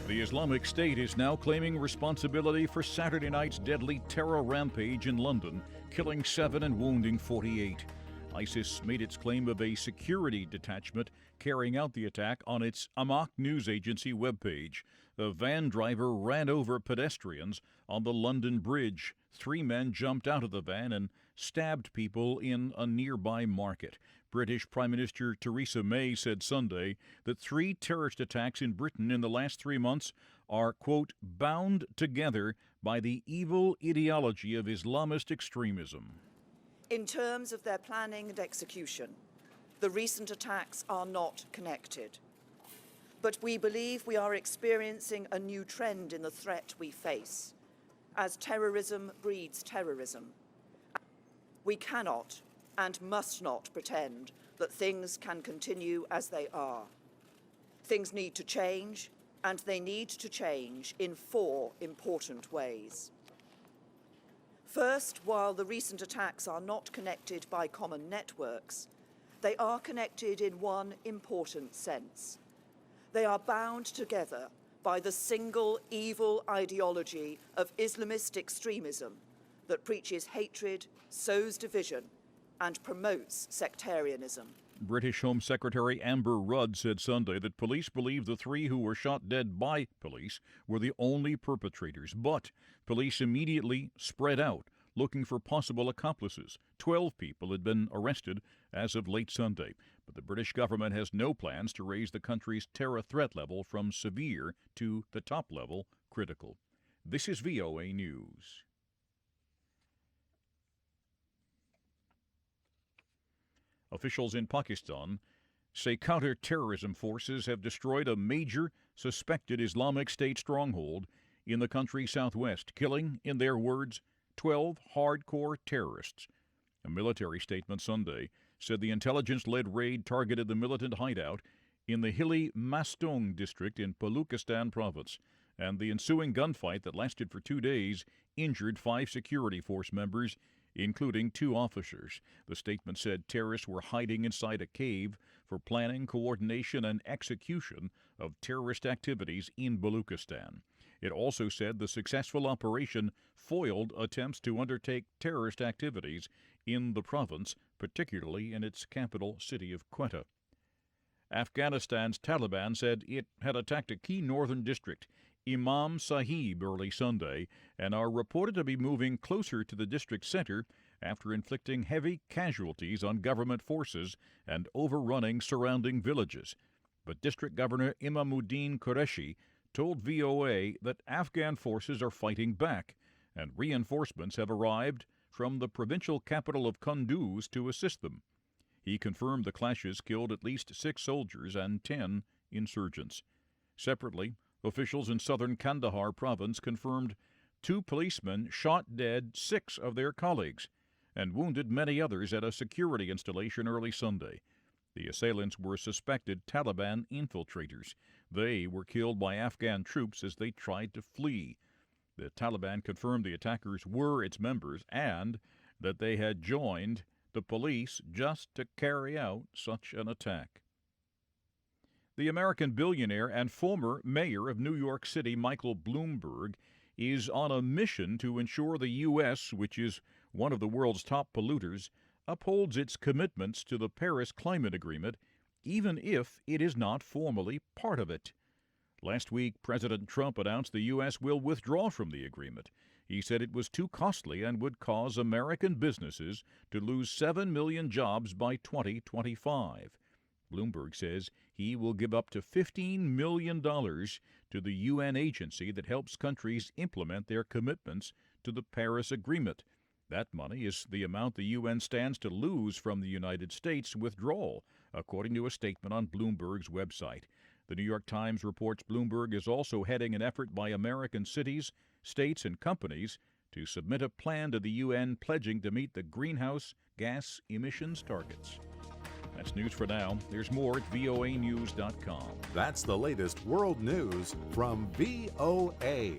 The Islamic State is now claiming responsibility for Saturday night's deadly terror rampage in London, killing 7 and wounding 48. ISIS made its claim of a security detachment carrying out the attack on its Amaq news agency webpage. A van driver ran over pedestrians on the London Bridge. 3 men jumped out of the van and stabbed people in a nearby market. British Prime Minister Theresa May said Sunday that 3 terrorist attacks in Britain in the last 3 months are, quote, bound together by the evil ideology of Islamist extremism. In terms of their planning and execution, the recent attacks are not connected. But we believe we are experiencing a new trend in the threat we face, as terrorism breeds terrorism. We cannot and must not pretend that things can continue as they are. Things need to change, and they need to change in 4 important ways. First, while the recent attacks are not connected by common networks, they are connected in one important sense. They are bound together by the single evil ideology of Islamist extremism that preaches hatred, sows division, and promotes sectarianism. British Home Secretary Amber Rudd said Sunday that police believe the 3 who were shot dead by police were the only perpetrators, but police immediately spread out, looking for possible accomplices. 12 people had been arrested as of late Sunday, but the British government has no plans to raise the country's terror threat level from severe to the top level, critical. This is VOA News. Officials in Pakistan say counter-terrorism forces have destroyed a major suspected Islamic State stronghold in the country's southwest, killing, in their words, 12 hardcore terrorists. A military statement Sunday said the intelligence-led raid targeted the militant hideout in the hilly Mastung district in Baluchistan province, and the ensuing gunfight that lasted for 2 days injured 5 security force members, including 2 officers. The statement said terrorists were hiding inside a cave for planning, coordination, and execution of terrorist activities in Baluchistan. It also said the successful operation foiled attempts to undertake terrorist activities in the province, particularly in its capital city of Quetta. Afghanistan's Taliban said it had attacked a key northern district, Imam Sahib, early Sunday, and are reported to be moving closer to the district center after inflicting heavy casualties on government forces and overrunning surrounding villages. But District Governor Imamuddin Qureshi told VOA that Afghan forces are fighting back, and reinforcements have arrived from the provincial capital of Kunduz to assist them. He confirmed the clashes killed at least 6 soldiers and 10 insurgents. Separately, officials in southern Kandahar province confirmed 2 policemen shot dead 6 of their colleagues and wounded many others at a security installation early Sunday. The assailants were suspected Taliban infiltrators. They were killed by Afghan troops as they tried to flee. The Taliban confirmed the attackers were its members and that they had joined the police just to carry out such an attack. The American billionaire and former mayor of New York City, Michael Bloomberg, is on a mission to ensure the U.S., which is one of the world's top polluters, upholds its commitments to the Paris Climate Agreement, even if it is not formally part of it. Last week, President Trump announced the U.S. will withdraw from the agreement. He said it was too costly and would cause American businesses to lose 7 million jobs by 2025. Bloomberg says he will give up to $15 million to the UN agency that helps countries implement their commitments to the Paris Agreement. That money is the amount the UN stands to lose from the United States' withdrawal, according to a statement on Bloomberg's website. The New York Times reports Bloomberg is also heading an effort by American cities, states, and companies to submit a plan to the UN pledging to meet the greenhouse gas emissions targets. That's news for now. There's more at voanews.com. That's the latest world news from VOA.